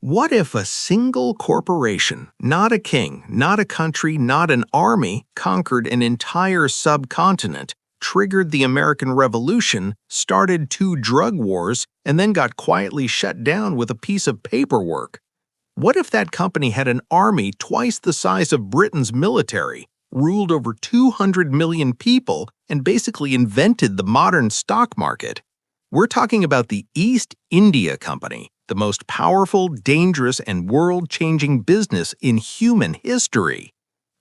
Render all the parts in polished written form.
What if a single corporation, not a king, not a country, not an army, conquered an entire subcontinent, triggered the American Revolution, started 2 drug wars, and then got quietly shut down with a piece of paperwork? What if that company had an army twice the size of Britain's military, ruled over 200 million people, and basically invented the modern stock market? We're talking about the East India Company, the most powerful, dangerous, and world-changing business in human history.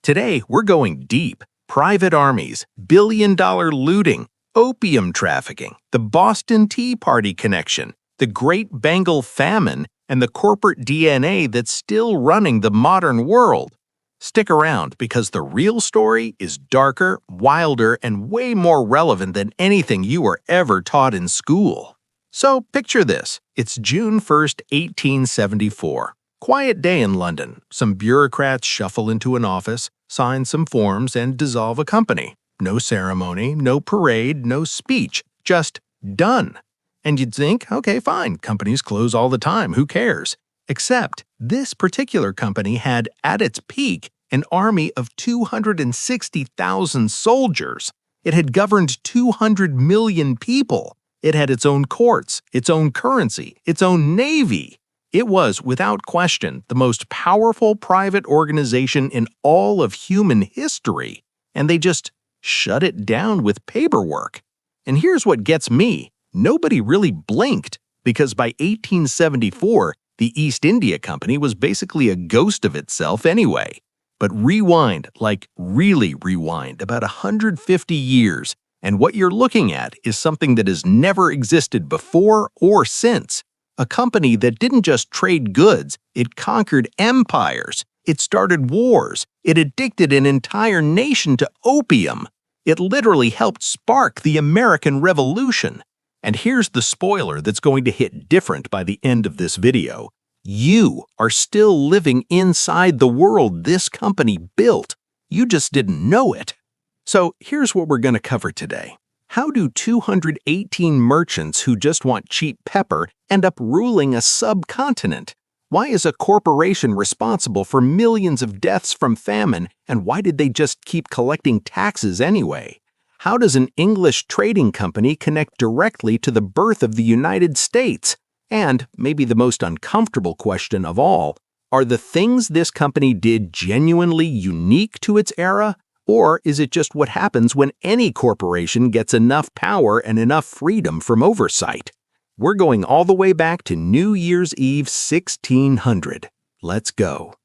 Today, we're going deep. Private armies, billion-dollar looting, opium trafficking, the Boston Tea Party connection, the Great Bengal Famine, and the corporate DNA that's still running the modern world. Stick around because the real story is darker, wilder, and way more relevant than anything you were ever taught in school. So picture this. It's June 1st, 1874. Quiet day in London. Some bureaucrats shuffle into an office, sign some forms, and dissolve a company. No ceremony, no parade, no speech. Just done. And you'd think, okay, fine, companies close all the time, who cares? Except this particular company had, at its peak, an army of 260,000 soldiers. It had governed 200 million people. It had its own courts, its own currency, its own navy. It was, without question, the most powerful private organization in all of human history, and they just shut it down with paperwork. And here's what gets me. Nobody really blinked, because by 1874, the East India Company was basically a ghost of itself anyway. But rewind, like really rewind, about 150 years, and what you're looking at is something that has never existed before or since. A company that didn't just trade goods, it conquered empires. It started wars. It addicted an entire nation to opium. It literally helped spark the American Revolution. And here's the spoiler that's going to hit different by the end of this video. You are still living inside the world this company built. You just didn't know it. So here's what we're going to cover today. How do 218 merchants who just want cheap pepper end up ruling a subcontinent? Why is a corporation responsible for millions of deaths from famine, and why did they just keep collecting taxes anyway? How does an English trading company connect directly to the birth of the United States? And, maybe the most uncomfortable question of all, are the things this company did genuinely unique to its era? Or is it just what happens when any corporation gets enough power and enough freedom from oversight? We're going all the way back to New Year's Eve 1600. Let's go.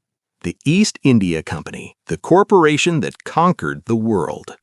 The East India Company, the corporation that conquered the world.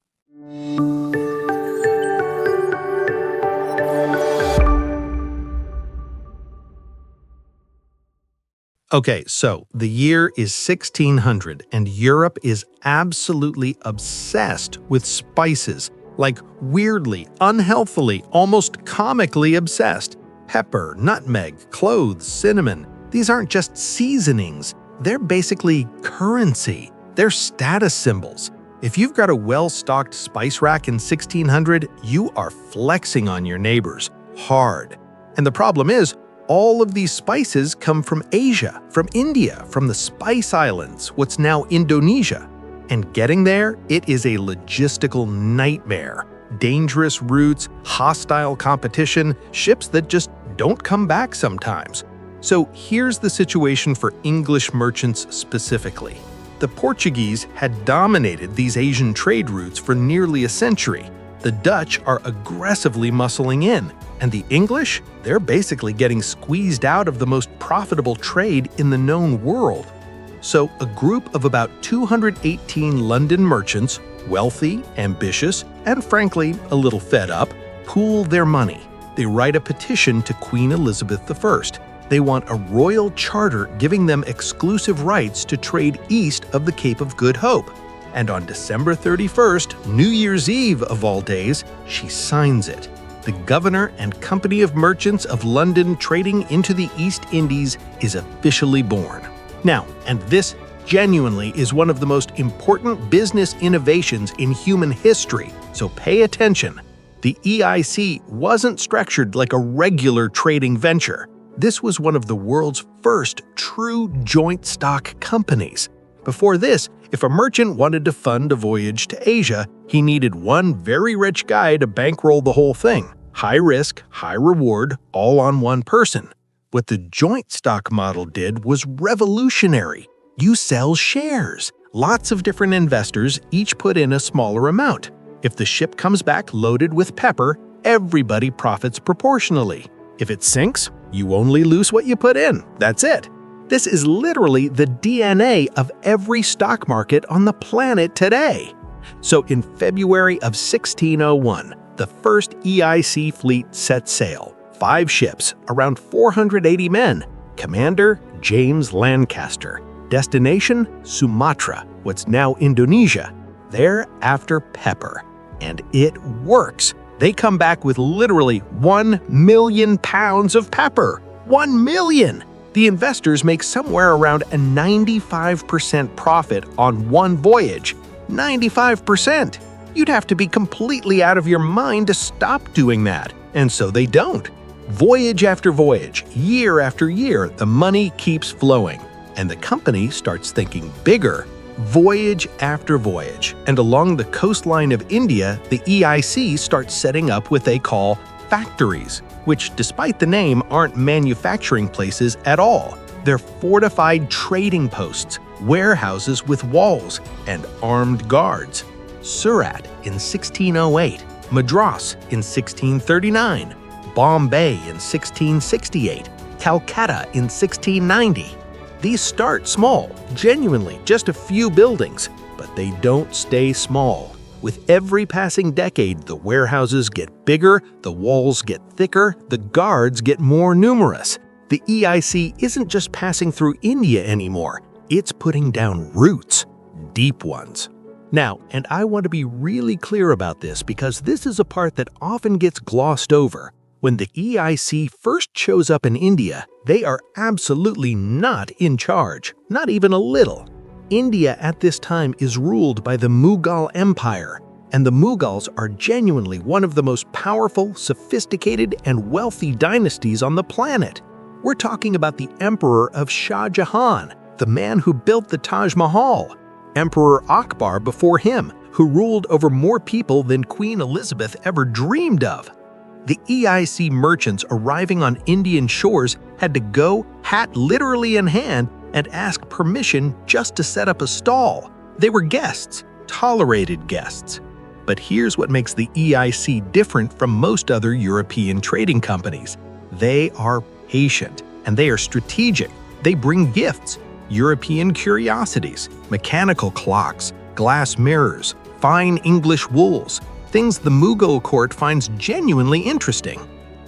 Okay, so the year is 1600, and Europe is absolutely obsessed with spices, like weirdly, unhealthily, almost comically obsessed. Pepper, nutmeg, cloves, cinnamon. These aren't just seasonings. They're basically currency. They're status symbols. If you've got a well-stocked spice rack in 1600, you are flexing on your neighbors hard. And the problem is, all of these spices come from Asia, from India, from the Spice Islands, what's now Indonesia. And getting there, it is a logistical nightmare. Dangerous routes, hostile competition, ships that just don't come back sometimes. So here's the situation for English merchants specifically. The Portuguese had dominated these Asian trade routes for nearly a century. The Dutch are aggressively muscling in, and the English, they're basically getting squeezed out of the most profitable trade in the known world. So a group of about 218 London merchants, wealthy, ambitious, and frankly, a little fed up, pool their money. They write a petition to Queen Elizabeth I. They want a royal charter giving them exclusive rights to trade east of the Cape of Good Hope. And on December 31st, New Year's Eve of all days, she signs it. The Governor and Company of Merchants of London trading into the East Indies is officially born. Now, and this genuinely is one of the most important business innovations in human history, so pay attention. The EIC wasn't structured like a regular trading venture. This was one of the world's first true joint stock companies. Before this, if a merchant wanted to fund a voyage to Asia, he needed one very rich guy to bankroll the whole thing. High risk, high reward, all on one person. What the joint stock model did was revolutionary. You sell shares. Lots of different investors each put in a smaller amount. If the ship comes back loaded with pepper, everybody profits proportionally. If it sinks, you only lose what you put in. That's it. This is literally the DNA of every stock market on the planet today. So in February of 1601, the first EIC fleet set sail. 5 ships, around 480 men. Commander, James Lancaster. Destination, Sumatra, what's now Indonesia. They're after pepper. And it works. They come back with literally 1 million pounds of pepper. 1 million! The investors make somewhere around a 95% profit on one voyage. 95%! You'd have to be completely out of your mind to stop doing that. And so they don't. Voyage after voyage, year after year, the money keeps flowing. And the company starts thinking bigger. Voyage after voyage. And along the coastline of India, the EIC starts setting up what they call factories, which, despite the name, aren't manufacturing places at all. They're fortified trading posts, warehouses with walls, and armed guards. Surat in 1608, Madras in 1639, Bombay in 1668, Calcutta in 1690. These start small, genuinely just a few buildings, but they don't stay small. With every passing decade, the warehouses get bigger, the walls get thicker, the guards get more numerous. The EIC isn't just passing through India anymore, it's putting down roots, deep ones. Now, and I want to be really clear about this because this is a part that often gets glossed over. When the EIC first shows up in India, they are absolutely not in charge, not even a little. India at this time is ruled by the Mughal Empire, and the Mughals are genuinely one of the most powerful, sophisticated, and wealthy dynasties on the planet. We're talking about the Emperor of Shah Jahan, the man who built the Taj Mahal, Emperor Akbar before him, who ruled over more people than Queen Elizabeth ever dreamed of. The EIC merchants arriving on Indian shores had to go, hat literally in hand, and ask permission just to set up a stall. They were guests, tolerated guests. But here's what makes the EIC different from most other European trading companies. They are patient, and they are strategic. They bring gifts, European curiosities, mechanical clocks, glass mirrors, fine English wools, things the Mughal court finds genuinely interesting.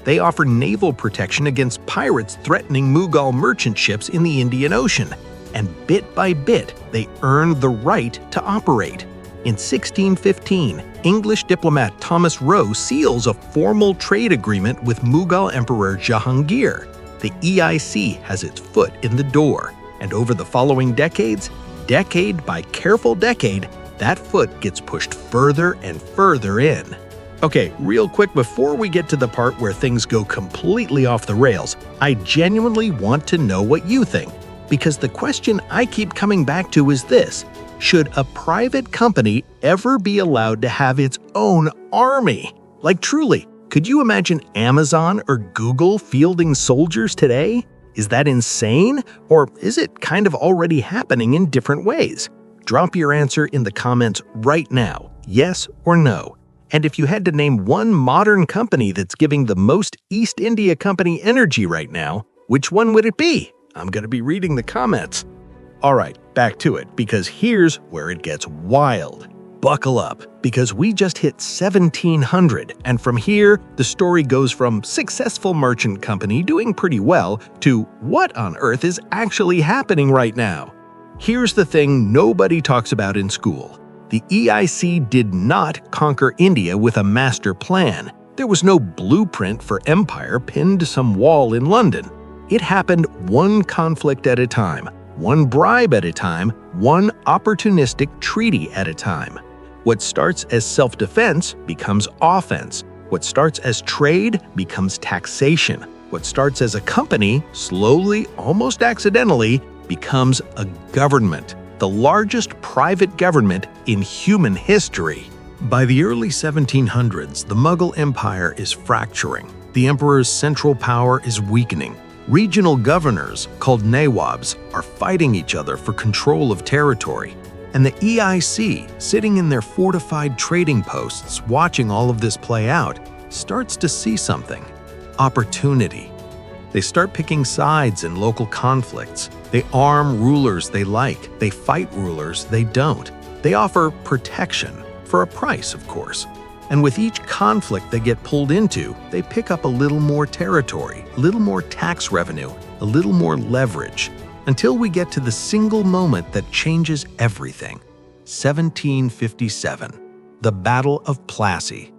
They offer naval protection against pirates threatening Mughal merchant ships in the Indian Ocean, and bit by bit, they earned the right to operate. In 1615, English diplomat Thomas Roe seals a formal trade agreement with Mughal Emperor Jahangir. The EIC has its foot in the door, and over the following decades, decade by careful decade, that foot gets pushed further and further in. Okay, real quick before we get to the part where things go completely off the rails, I genuinely want to know what you think. Because the question I keep coming back to is this: should a private company ever be allowed to have its own army? Like truly, could you imagine Amazon or Google fielding soldiers today? Is that insane? Or is it kind of already happening in different ways? Drop your answer in the comments right now, yes or no. And if you had to name one modern company that's giving the most East India Company energy right now, which one would it be? I'm going to be reading the comments. All right, back to it, because here's where it gets wild. Buckle up, because we just hit 1700, and from here, the story goes from successful merchant company doing pretty well to what on earth is actually happening right now. Here's the thing nobody talks about in school. The EIC did not conquer India with a master plan. There was no blueprint for empire pinned to some wall in London. It happened one conflict at a time, one bribe at a time, one opportunistic treaty at a time. What starts as self-defense becomes offense. What starts as trade becomes taxation. What starts as a company, slowly, almost accidentally, becomes a government, the largest private government in human history. By the early 1700s, the Mughal Empire is fracturing. The emperor's central power is weakening. Regional governors, called nawabs, are fighting each other for control of territory. And the EIC, sitting in their fortified trading posts watching all of this play out, starts to see something: opportunity. They start picking sides in local conflicts. They arm rulers they like. They fight rulers they don't. They offer protection, for a price, of course. And with each conflict they get pulled into, they pick up a little more territory, a little more tax revenue, a little more leverage, until we get to the single moment that changes everything. 1757, the Battle of Plassey.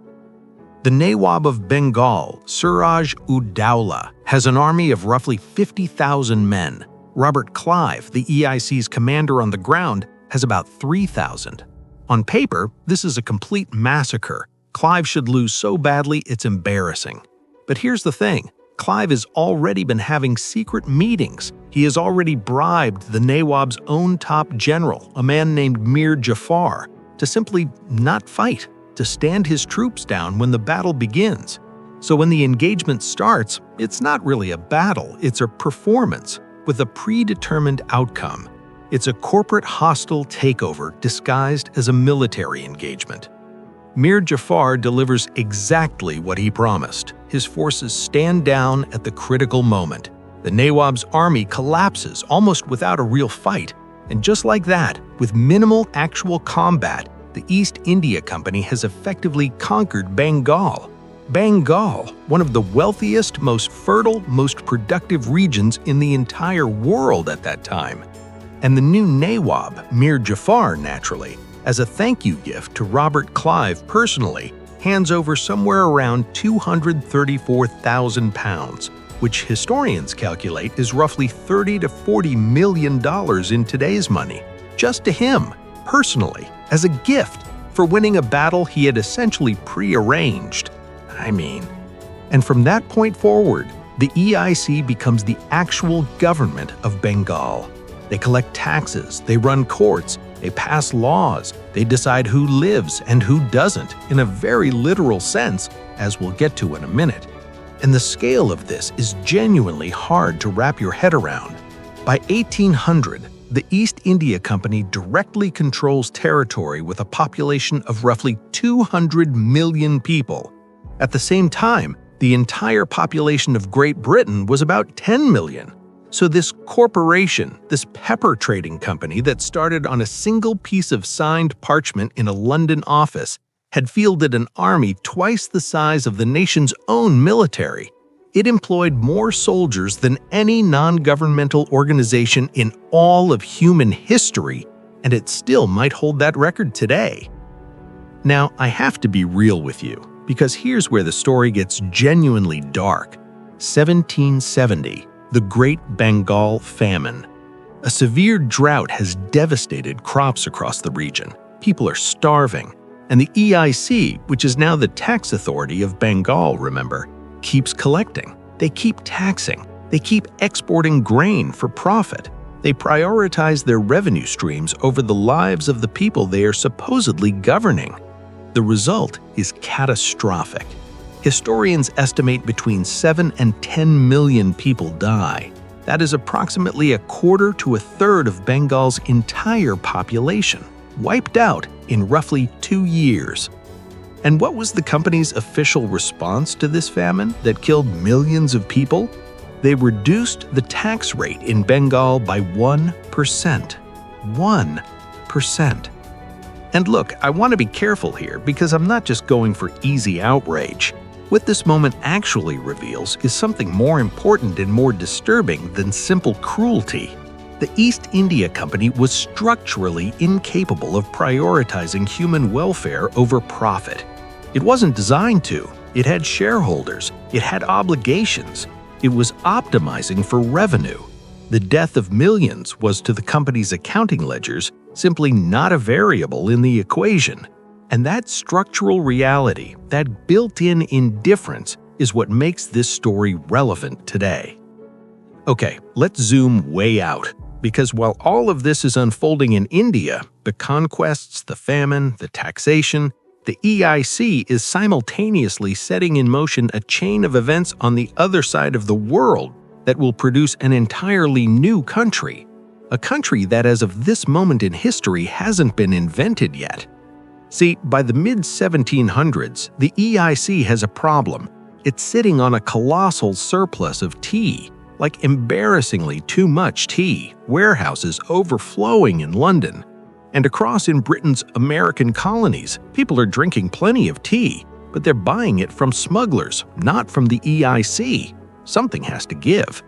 The Nawab of Bengal, Suraj-ud-Dowlah, has an army of roughly 50,000 men. Robert Clive, the EIC's commander on the ground, has about 3,000. On paper, this is a complete massacre. Clive should lose so badly it's embarrassing. But here's the thing. Clive has already been having secret meetings. He has already bribed the Nawab's own top general, a man named Mir Jafar, to simply not fight, to stand his troops down when the battle begins. So when the engagement starts, it's not really a battle, it's a performance with a predetermined outcome. It's a corporate hostile takeover disguised as a military engagement. Mir Jafar delivers exactly what he promised. His forces stand down at the critical moment. The Nawab's army collapses almost without a real fight. And just like that, with minimal actual combat, the East India Company has effectively conquered Bengal. Bengal, one of the wealthiest, most fertile, most productive regions in the entire world at that time. And the new Nawab, Mir Jafar, naturally, as a thank you gift to Robert Clive personally, hands over somewhere around 234,000 pounds, which historians calculate is roughly $30 to $40 million in today's money, just to him, personally, as a gift for winning a battle he had essentially prearranged. And from that point forward, the EIC becomes the actual government of Bengal. They collect taxes, they run courts, they pass laws, they decide who lives and who doesn't, in a very literal sense, as we'll get to in a minute. And the scale of this is genuinely hard to wrap your head around. By 1800, the East India Company directly controls territory with a population of roughly 200 million people. At the same time, the entire population of Great Britain was about 10 million. So this corporation, this pepper trading company that started on a single piece of signed parchment in a London office, had fielded an army twice the size of the nation's own military. It employed more soldiers than any non-governmental organization in all of human history, and it still might hold that record today. Now, I have to be real with you, because here's where the story gets genuinely dark. 1770. The Great Bengal Famine. A severe drought has devastated crops across the region. People are starving. And the EIC, which is now the tax authority of Bengal, remember, keeps collecting. They keep taxing. They keep exporting grain for profit. They prioritize their revenue streams over the lives of the people they are supposedly governing. The result is catastrophic. Historians estimate between 7 and 10 million people die. That is approximately a quarter to a third of Bengal's entire population, wiped out in roughly 2 years. And what was the company's official response to this famine that killed millions of people? They reduced the tax rate in Bengal by 1%. 1%. And look, I want to be careful here because I'm not just going for easy outrage. What this moment actually reveals is something more important and more disturbing than simple cruelty. The East India Company was structurally incapable of prioritizing human welfare over profit. It wasn't designed to. It had shareholders. It had obligations. It was optimizing for revenue. The death of millions was, to the company's accounting ledgers, simply not a variable in the equation. And that structural reality, that built-in indifference, is what makes this story relevant today. Okay, let's zoom way out, because while all of this is unfolding in India, the conquests, the famine, the taxation, the EIC is simultaneously setting in motion a chain of events on the other side of the world that will produce an entirely new country. A country that as of this moment in history hasn't been invented yet. See, by the mid-1700s, the EIC has a problem. It's sitting on a colossal surplus of tea, like embarrassingly too much tea, warehouses overflowing in London. And across in Britain's American colonies, people are drinking plenty of tea, but they're buying it from smugglers, not from the EIC. Something has to give.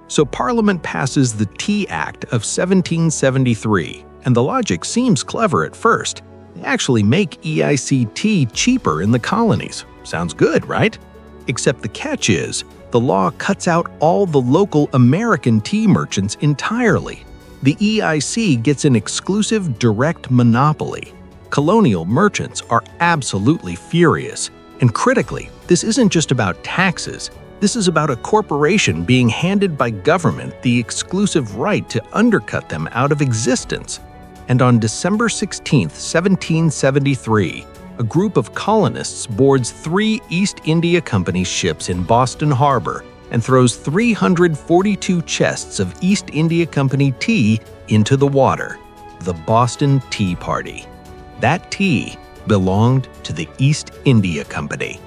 So Parliament passes the Tea Act of 1773, and the logic seems clever at first. They actually make EIC tea cheaper in the colonies. Sounds good, right? Except the catch is, the law cuts out all the local American tea merchants entirely. The EIC gets an exclusive direct monopoly. Colonial merchants are absolutely furious. And critically, this isn't just about taxes. This is about a corporation being handed by government the exclusive right to undercut them out of existence. And on December 16, 1773, a group of colonists boards 3 East India Company ships in Boston Harbor and throws 342 chests of East India Company tea into the water, the Boston Tea Party. That tea belonged to the East India Company.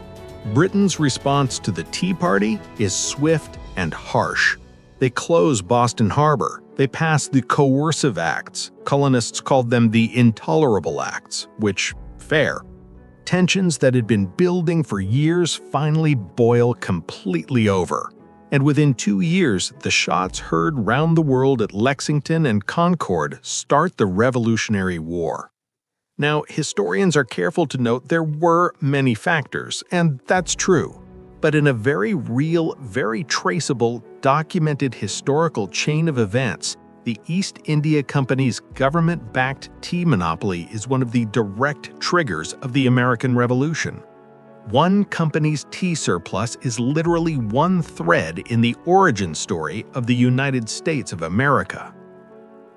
Britain's response to the Tea Party is swift and harsh. They close Boston Harbor. They pass the Coercive Acts. Colonists called them the Intolerable Acts, which, fair. Tensions that had been building for years finally boil completely over. And within 2 years, the shots heard round the world at Lexington and Concord start the Revolutionary War. Now, historians are careful to note there were many factors, and that's true. But in a very real, very traceable, documented historical chain of events, the East India Company's government-backed tea monopoly is one of the direct triggers of the American Revolution. One company's tea surplus is literally one thread in the origin story of the United States of America.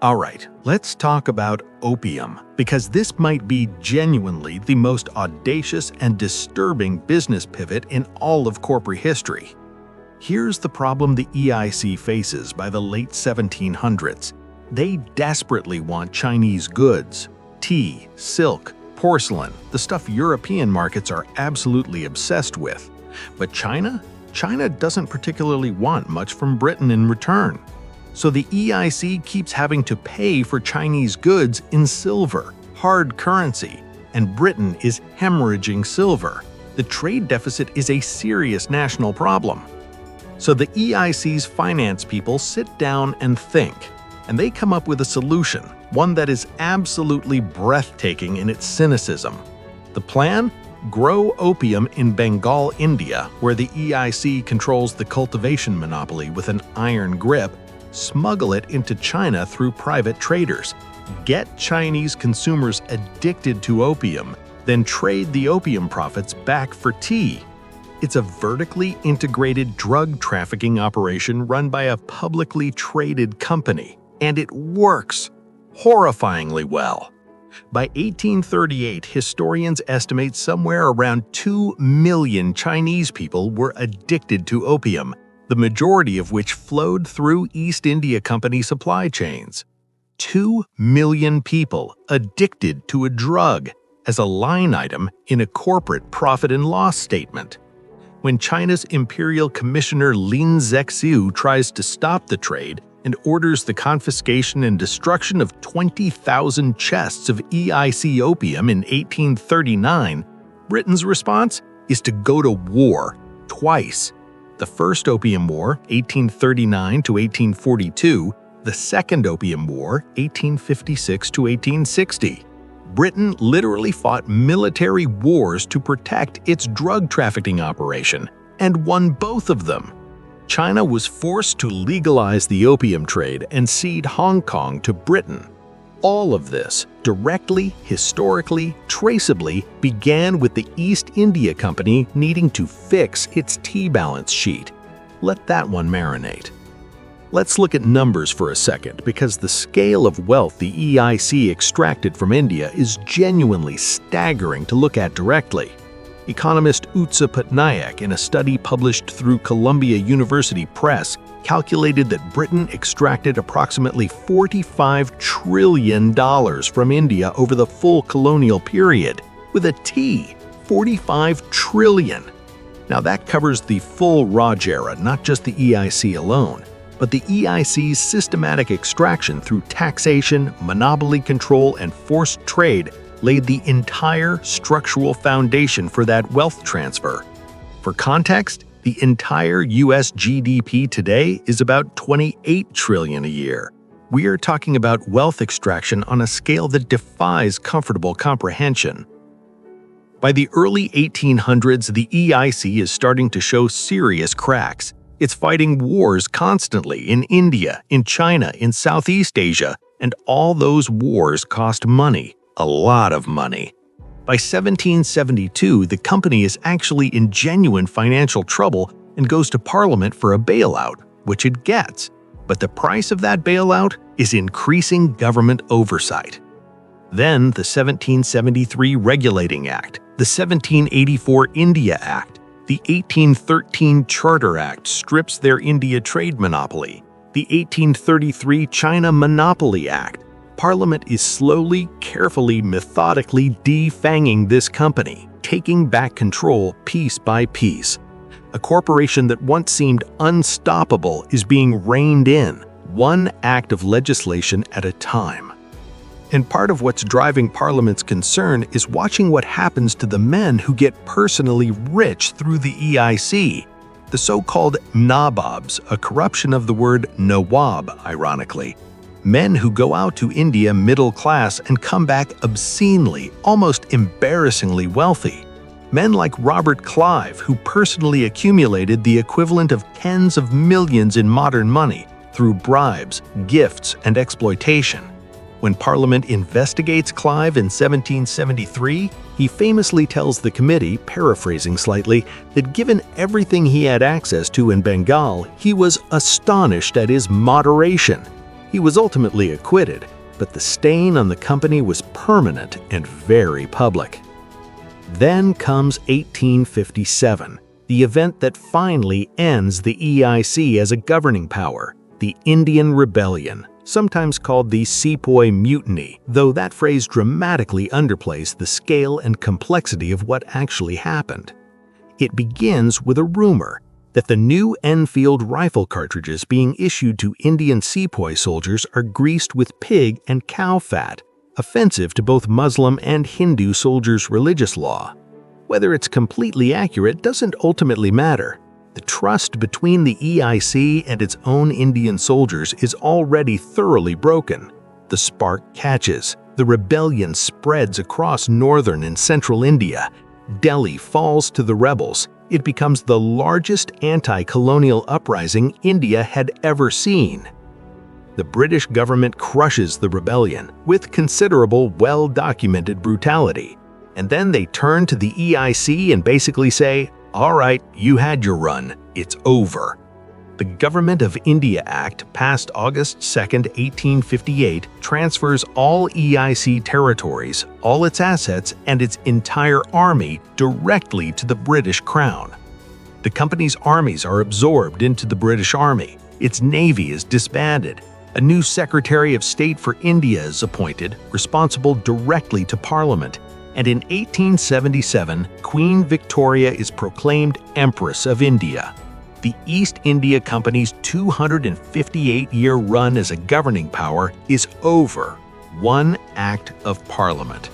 All right, let's talk about opium, because this might be genuinely the most audacious and disturbing business pivot in all of corporate history. Here's the problem the EIC faces by the late 1700s. They desperately want Chinese goods, tea, silk, porcelain, the stuff European markets are absolutely obsessed with. But China doesn't particularly want much from Britain in return. So the EIC keeps having to pay for Chinese goods in silver, hard currency, and Britain is hemorrhaging silver. The trade deficit is a serious national problem. So the EIC's finance people sit down and think, and they come up with a solution, one that is absolutely breathtaking in its cynicism. The plan? Grow opium in Bengal, India, where the EIC controls the cultivation monopoly with an iron grip, smuggle it into China through private traders, get Chinese consumers addicted to opium, then trade the opium profits back for tea. It's a vertically integrated drug trafficking operation run by a publicly traded company, and it works horrifyingly well. By 1838, historians estimate somewhere around 2 million Chinese people were addicted to opium, the majority of which flowed through East India Company supply chains. 2 million people addicted to a drug as a line item in a corporate profit and loss statement. When China's Imperial Commissioner Lin Zexiu tries to stop the trade and orders the confiscation and destruction of 20,000 chests of EIC opium in 1839, Britain's response is to go to war twice. The First Opium War, 1839 to 1842, the Second Opium War, 1856 to 1860. Britain literally fought military wars to protect its drug trafficking operation, and won both of them. China was forced to legalize the opium trade and cede Hong Kong to Britain. All of this, directly, historically, traceably, began with the East India Company needing to fix its T-balance sheet. Let that one marinate. Let's look at numbers for a second, because the scale of wealth the EIC extracted from India is genuinely staggering to look at directly. Economist Utsa Patnaik, in a study published through Columbia University Press, calculated that Britain extracted approximately $45 trillion from India over the full colonial period, with a T, 45 trillion. Now that covers the full Raj era, not just the EIC alone, but the EIC's systematic extraction through taxation, monopoly control, and forced trade laid the entire structural foundation for that wealth transfer. For context, the entire US GDP today is about $28 trillion a year. We are talking about wealth extraction on a scale that defies comfortable comprehension. By the early 1800s, the EIC is starting to show serious cracks. It's fighting wars constantly in India, in China, in Southeast Asia, and all those wars cost money, a lot of money. By 1772, the company is actually in genuine financial trouble and goes to Parliament for a bailout, which it gets. But the price of that bailout is increasing government oversight. Then the 1773 Regulating Act, the 1784 India Act, the 1813 Charter Act strips their India trade monopoly, the 1833 China Monopoly Act. Parliament is slowly, carefully, methodically defanging this company, taking back control piece by piece. A corporation that once seemed unstoppable is being reined in, one act of legislation at a time. And part of what's driving Parliament's concern is watching what happens to the men who get personally rich through the EIC, the so-called nabobs, a corruption of the word nawab, ironically. Men who go out to India middle class and come back obscenely, almost embarrassingly wealthy. Men like Robert Clive, who personally accumulated the equivalent of tens of millions in modern money through bribes, gifts, and exploitation. When Parliament investigates Clive in 1773, he famously tells the committee, paraphrasing slightly, that given everything he had access to in Bengal, he was astonished at his moderation. He was ultimately acquitted, but the stain on the company was permanent and very public. Then comes 1857, the event that finally ends the EIC as a governing power, the Indian Rebellion, sometimes called the Sepoy Mutiny, though that phrase dramatically underplays the scale and complexity of what actually happened. It begins with a rumor that the new Enfield rifle cartridges being issued to Indian sepoy soldiers are greased with pig and cow fat, offensive to both Muslim and Hindu soldiers' religious law. Whether it's completely accurate doesn't ultimately matter. The trust between the EIC and its own Indian soldiers is already thoroughly broken. The spark catches. The rebellion spreads across northern and central India. Delhi falls to the rebels. It becomes the largest anti-colonial uprising India had ever seen. The British government crushes the rebellion with considerable, well-documented brutality. And then they turn to the EIC and basically say, "All right, you had your run. It's over." The Government of India Act, passed August 2, 1858, transfers all EIC territories, all its assets, and its entire army directly to the British Crown. The company's armies are absorbed into the British Army. Its navy is disbanded. A new Secretary of State for India is appointed, responsible directly to Parliament. And in 1877, Queen Victoria is proclaimed Empress of India. The East India Company's 258-year run as a governing power is over. One act of Parliament.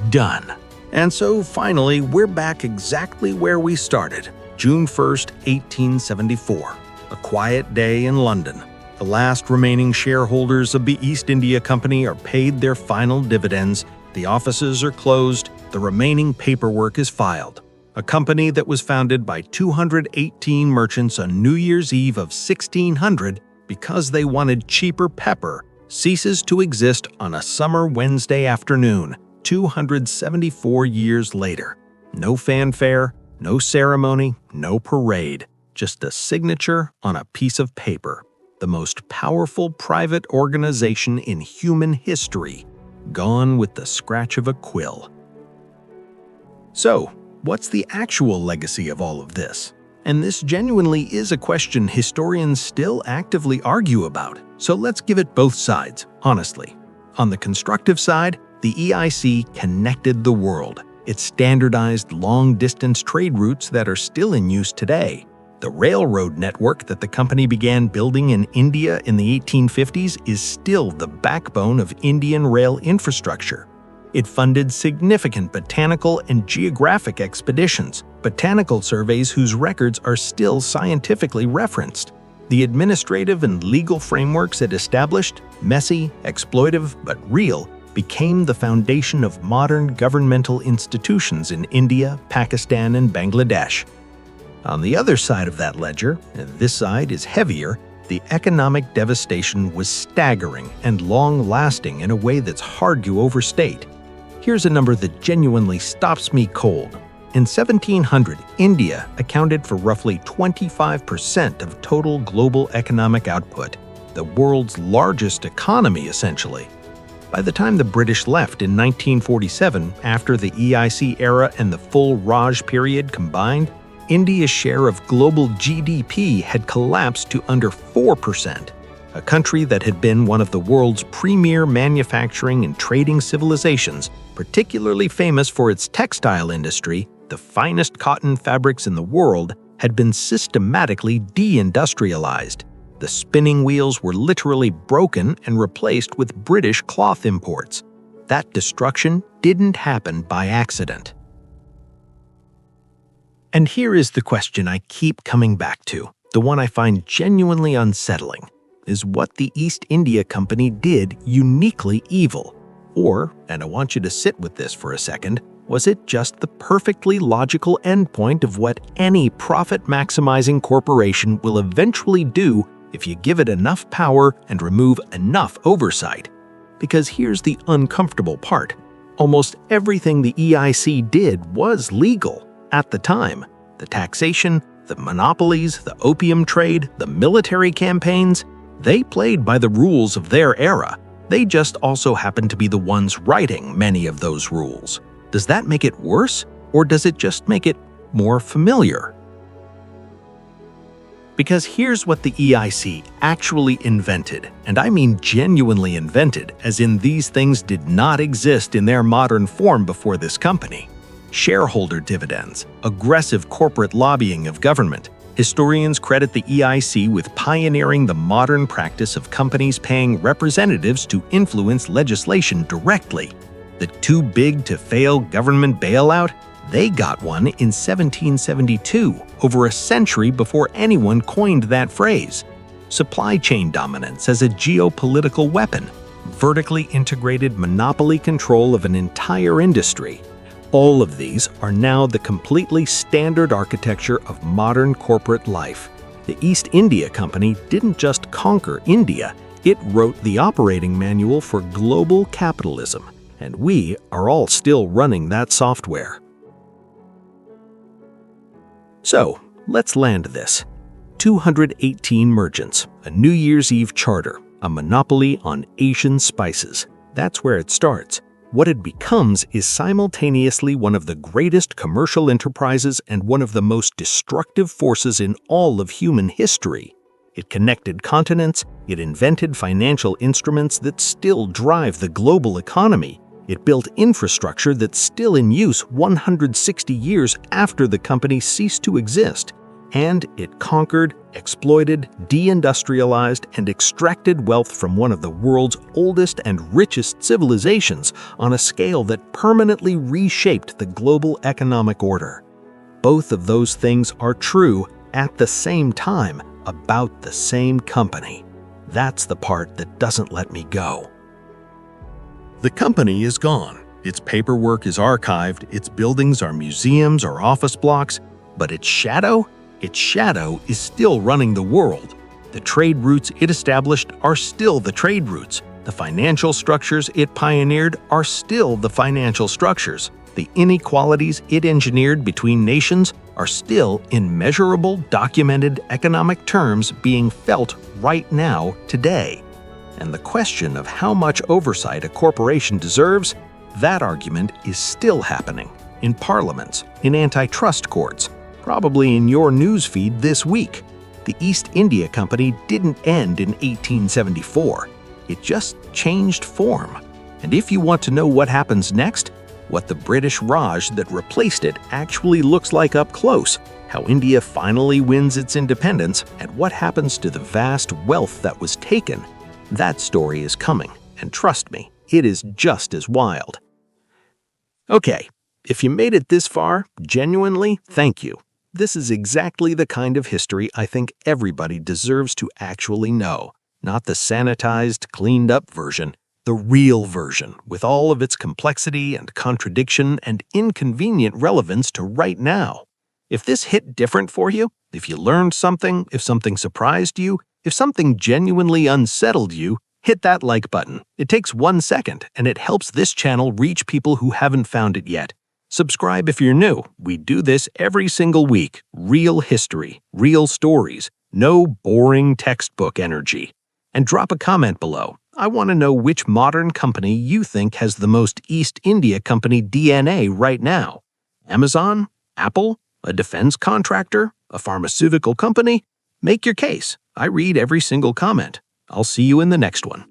Done. And so finally, we're back exactly where we started, June 1st, 1874. A quiet day in London. The last remaining shareholders of the East India Company are paid their final dividends, the offices are closed, the remaining paperwork is filed. A company that was founded by 218 merchants on New Year's Eve of 1600 because they wanted cheaper pepper ceases to exist on a summer Wednesday afternoon, 274 years later. No fanfare, no ceremony, no parade, just a signature on a piece of paper. The most powerful private organization in human history, gone with the scratch of a quill. So, what's the actual legacy of all of this? And this genuinely is a question historians still actively argue about, so let's give it both sides, honestly. On the constructive side, the EIC connected the world. It standardized long-distance trade routes that are still in use today. The railroad network that the company began building in India in the 1850s is still the backbone of Indian rail infrastructure. It funded significant botanical and geographic expeditions, botanical surveys whose records are still scientifically referenced. The administrative and legal frameworks it established, messy, exploitive, but real, became the foundation of modern governmental institutions in India, Pakistan, and Bangladesh. On the other side of that ledger, and this side is heavier, the economic devastation was staggering and long-lasting in a way that's hard to overstate. Here's a number that genuinely stops me cold. In 1700, India accounted for roughly 25% of total global economic output, the world's largest economy essentially. By the time the British left in 1947, after the EIC era and the full Raj period combined, India's share of global GDP had collapsed to under 4%. A country that had been one of the world's premier manufacturing and trading civilizations, particularly famous for its textile industry, the finest cotton fabrics in the world, had been systematically deindustrialized. The spinning wheels were literally broken and replaced with British cloth imports. That destruction didn't happen by accident. And here is the question I keep coming back to, the one I find genuinely unsettling. Is what the East India Company did uniquely evil? Or, and I want you to sit with this for a second, was it just the perfectly logical endpoint of what any profit-maximizing corporation will eventually do if you give it enough power and remove enough oversight? Because here's the uncomfortable part. Almost everything the EIC did was legal at the time. The taxation, the monopolies, the opium trade, the military campaigns, they played by the rules of their era. They just also happened to be the ones writing many of those rules. Does that make it worse, or does it just make it more familiar? Because here's what the EIC actually invented, and I mean genuinely invented, as in these things did not exist in their modern form before this company. Shareholder dividends, aggressive corporate lobbying of government. Historians credit the EIC with pioneering the modern practice of companies paying representatives to influence legislation directly. The too big to fail government bailout? They got one in 1772, over a century before anyone coined that phrase. Supply chain dominance as a geopolitical weapon. Vertically integrated monopoly control of an entire industry. All of these are now the completely standard architecture of modern corporate life. The East India Company didn't just conquer India, it wrote the operating manual for global capitalism, and we are all still running that software. So, let's land this. 218 merchants, a New Year's Eve charter, a monopoly on Asian spices. That's where it starts. What it becomes is simultaneously one of the greatest commercial enterprises and one of the most destructive forces in all of human history. It connected continents, it invented financial instruments that still drive the global economy, it built infrastructure that's still in use 160 years after the company ceased to exist, and it conquered, exploited, deindustrialized, and extracted wealth from one of the world's oldest and richest civilizations on a scale that permanently reshaped the global economic order. Both of those things are true at the same time about the same company. That's the part that doesn't let me go. The company is gone. Its paperwork is archived, its buildings are museums or office blocks, but its shadow is still running the world. The trade routes it established are still the trade routes. The financial structures it pioneered are still the financial structures. The inequalities it engineered between nations are still in measurable, documented economic terms being felt right now, today. And the question of how much oversight a corporation deserves, that argument is still happening in parliaments, in antitrust courts, probably in your newsfeed this week. The East India Company didn't end in 1874. It just changed form. And if you want to know what happens next, what the British Raj that replaced it actually looks like up close, how India finally wins its independence, and what happens to the vast wealth that was taken, that story is coming, and trust me, it is just as wild. Okay, if you made it this far, genuinely, thank you. This is exactly the kind of history I think everybody deserves to actually know. Not the sanitized, cleaned-up version, the real version, with all of its complexity and contradiction and inconvenient relevance to right now. If this hit different for you, if you learned something, if something surprised you, if something genuinely unsettled you, hit that like button. It takes 1 second, and it helps this channel reach people who haven't found it yet. Subscribe if you're new. We do this every single week. Real history, real stories, no boring textbook energy. And drop a comment below. I want to know which modern company you think has the most East India Company DNA right now. Amazon? Apple? A defense contractor? A pharmaceutical company? Make your case. I read every single comment. I'll see you in the next one.